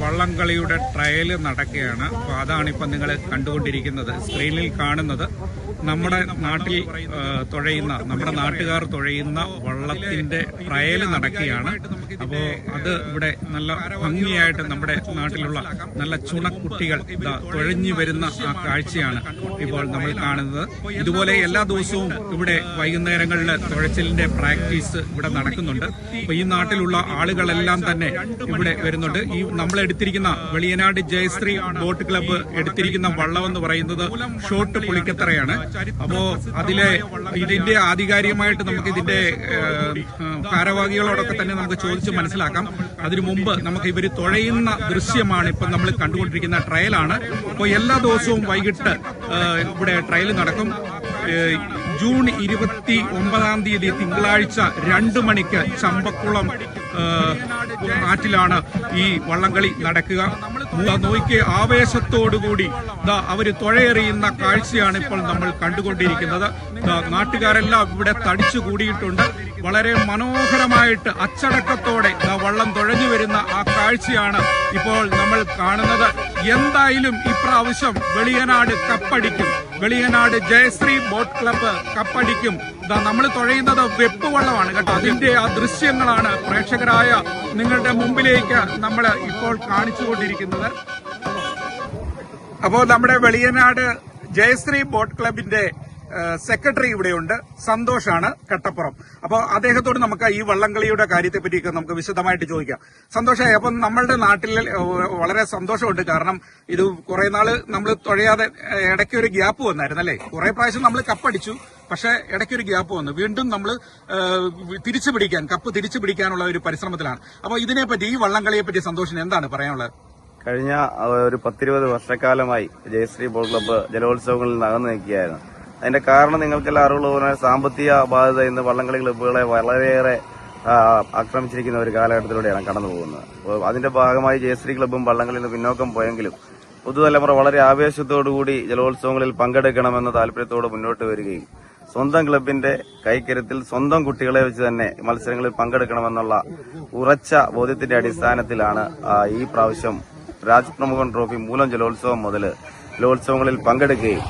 വള്ളംകളിയുടെ trial നടക്കുകയാണ്. അപ്പോൾ അതാണ് ഇപ്പം നിങ്ങൾ കണ്ടുകൊണ്ടിരിക്കുന്നത്. സ്ക്രീനിൽ കാണുന്നത് നമ്മുടെ നാട്ടിൽ തുഴയുന്ന, നമ്മുടെ നാട്ടുകാർ തുഴയുന്ന വള്ളത്തിന്റെ ട്രയൽ നടക്കുകയാണ്. അപ്പോൾ അത് ഇവിടെ നല്ല ഭംഗിയായിട്ട് നമ്മുടെ നാട്ടിലുള്ള നല്ല ചുണക്കുട്ടികൾ തുഴഞ്ഞു വരുന്ന ആ കാഴ്ചയാണ് ഇപ്പോൾ നമ്മൾ കാണുന്നത്. ഇതുപോലെ എല്ലാ ദിവസവും ഇവിടെ വൈകുന്നേരങ്ങളിൽ തുഴച്ചിലിന്റെ പ്രാക്ടീസ് ഇവിടെ നടക്കുന്നുണ്ട്. അപ്പൊ ഈ നാട്ടിലുള്ള ആളുകളെല്ലാം തന്നെ ഇവിടെ വരുന്നുണ്ട്. ഈ നമ്മൾ എടുത്തിരിക്കുന്ന വെളിയനാട് ജയശ്രീ ബോട്ട് ക്ലബ്ബ് എടുത്തിരിക്കുന്ന വള്ളം എന്ന് പറയുന്നത് ഷോട്ട് പുളിക്കത്തറയാണ്. അപ്പോ ഇതിന്റെ ആധികാരികമായിട്ട് നമുക്ക് ഇതിന്റെ ഭാരവാഹികളോടൊക്കെ തന്നെ നമുക്ക് ചോദിച്ച് മനസ്സിലാക്കാം. അതിനു മുമ്പ് നമുക്ക് ഇവർ തുഴയുന്ന ദൃശ്യമാണ് ഇപ്പം നമ്മൾ കണ്ടുകൊണ്ടിരിക്കുന്ന ട്രയലാണ്. അപ്പോൾ എല്ലാ ദിവസവും വൈകിട്ട് ഇവിടെ ട്രയൽ നടക്കും. ജൂൺ 29 തിങ്കളാഴ്ച 2 മണിക്ക് ചമ്പക്കുളം ആറ്റിലാണ് ഈ വള്ളംകളി നടക്കുക. നോക്കി ആവേശത്തോടുകൂടി അവര് തുഴയെറിയുന്ന കാഴ്ചയാണ് ഇപ്പോൾ നമ്മൾ കണ്ടുകൊണ്ടിരിക്കുന്നത്. നാട്ടുകാരെല്ലാം ഇവിടെ തടിച്ചു കൂടിയിട്ടുണ്ട്. വളരെ മനോഹരമായിട്ട് അച്ചടക്കത്തോടെ വള്ളം തുഴഞ്ഞു വരുന്ന ആ കാഴ്ചയാണ് ഇപ്പോൾ നമ്മൾ കാണുന്നത്. എന്തായാലും ഇപ്രാവശ്യം വെളിയനാട് കപ്പടിക്കും. വെളിയനാട് ജയശ്രീ ബോട്ട് ക്ലബ്ബ് കപ്പടിക്കും. നമ്മൾ തുഴയുന്നത് വെപ്പ് വള്ളമാണ് കേട്ടോ. അതിന്റെ ആ ദൃശ്യങ്ങളാണ് പ്രേക്ഷകരായ നിങ്ങളുടെ മുമ്പിലേക്ക് നമ്മൾ ഇപ്പോൾ കാണിച്ചുകൊണ്ടിരിക്കുന്നത്. അപ്പോൾ നമ്മുടെ വെളിയനാട് ജയശ്രീ ബോട്ട് ക്ലബിന്റെ സെക്രട്ടറി ഇവിടെയുണ്ട്, സന്തോഷാണ് കട്ടപ്പുറം. അപ്പോൾ അദ്ദേഹത്തോട് നമുക്ക് ഈ വള്ളംകളിയുടെ കാര്യത്തെ പറ്റിയൊക്കെ നമുക്ക് വിശദമായിട്ട് ചോദിക്കാം. സന്തോഷമായി, അപ്പം നമ്മളുടെ നാട്ടിൽ വളരെ സന്തോഷമുണ്ട്. കാരണം ഇത് കുറെ നാള് നമ്മൾ തുഴയാതെ ഇടയ്ക്കൊരു ഗ്യാപ്പ് വന്നായിരുന്നു അല്ലേ. കുറെ പ്രാവശ്യം നമ്മൾ കപ്പടിച്ചു, പക്ഷെ ഇടയ്ക്കൊരു ഗ്യാപ്പ് വന്നു. വീണ്ടും നമ്മൾ കപ്പ് തിരിച്ചു പിടിക്കാനുള്ള ഒരു പരിശ്രമത്തിലാണ്. അപ്പോൾ ഇതിനെപ്പറ്റി, ഈ വള്ളംകളിയെ പറ്റി സന്തോഷിന് എന്താണ് പറയാനുള്ളത്? കഴിഞ്ഞ ഒരു 10-20 വർഷക്കാലമായി ജയശ്രീ ബോട്ട് ക്ലബ്ബ് ജലോത്സവങ്ങളിൽ നിന്ന് അകന്നു നിൽക്കുകയായിരുന്നു. അതിന്റെ കാരണം നിങ്ങൾക്കെല്ലാം അറിവുള്ള സാമ്പത്തിക ബാധ്യത ഇന്ന് വള്ളംകളി ക്ലബ്ബുകളെ വളരെയേറെ ആക്രമിച്ചിരിക്കുന്ന ഒരു കാലഘട്ടത്തിലൂടെയാണ് കടന്നു പോകുന്നത്. അതിന്റെ ഭാഗമായി ജയശ്രീ ക്ലബ്ബും വള്ളംകളിയിൽ നിന്ന് പിന്നോക്കം പോയെങ്കിലും പുതുതലമുറ വളരെ ആവേശത്തോടുകൂടി ജലോത്സവങ്ങളിൽ പങ്കെടുക്കണമെന്ന താല്പര്യത്തോടെ മുന്നോട്ട് വരികയും സ്വന്തം ക്ലബിന്റെ കൈക്കരുത്തിൽ സ്വന്തം കുട്ടികളെ വെച്ച് തന്നെ മത്സരങ്ങളിൽ പങ്കെടുക്കണമെന്നുള്ള ഉറച്ച ബോധ്യത്തിന്റെ അടിസ്ഥാനത്തിലാണ് ഈ പ്രാവശ്യം രാജ്പ്രമുഖൻ ട്രോഫി മൂലം ജലോത്സവം മുതൽ ജലോത്സവങ്ങളിൽ പങ്കെടുക്കുകയും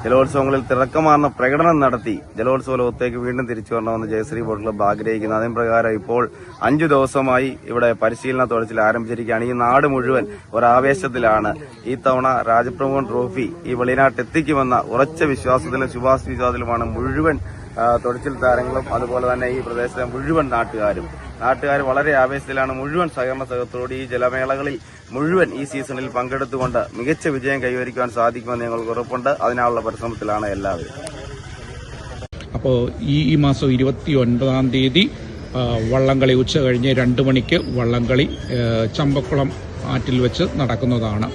ജലോത്സവങ്ങളിൽ തിളക്കമാർന്ന പ്രകടനം നടത്തി ജലോത്സവ ലോകത്തേക്ക് വീണ്ടും തിരിച്ചു വരണമെന്ന് ജയശ്രീ ബോട്ട് ക്ലബ്ബ് ആഗ്രഹിക്കുന്നു. അതിന് പ്രകാരം ഇപ്പോൾ 5 ദിവസമായി ഇവിടെ പരിശീലന തുഴച്ചിൽ ആരംഭിച്ചിരിക്കുകയാണ്. ഈ നാട് മുഴുവൻ ഒരാവേശത്തിലാണ്. ഈ തവണ രാജപ്രമുഖൻ ട്രോഫി ഈ വെളിനാട്ട് എത്തിക്കുമെന്ന ഉറച്ച വിശ്വാസത്തിലും ശുഭാപ്തിവിശ്വാസത്തിലുമാണ് മുഴുവൻ തുഴച്ചിൽ താരങ്ങളും അതുപോലെ തന്നെ ഈ പ്രദേശത്തെ മുഴുവൻ നാട്ടുകാർ വളരെ ആവേശത്തിലാണ്. മുഴുവൻ സഹകരണ സഹത്തോടെ ഈ ജലമേളകളിൽ മുഴുവൻ ഈ സീസണിൽ പങ്കെടുത്തുകൊണ്ട് മികച്ച വിജയം കൈവരിക്കുവാൻ സാധിക്കുമെന്ന് ഞങ്ങൾക്ക് ഉറപ്പുണ്ട്. അതിനുള്ള പരിശ്രമത്തിലാണ് എല്ലാവരും. അപ്പോൾ ഈ മാസം 29 വള്ളംകളി ഉച്ച കഴിഞ്ഞ് 2 മണിക്ക് വള്ളംകളി ചമ്പക്കുളം ആറ്റിൽ വെച്ച് നടക്കുന്നതാണ്.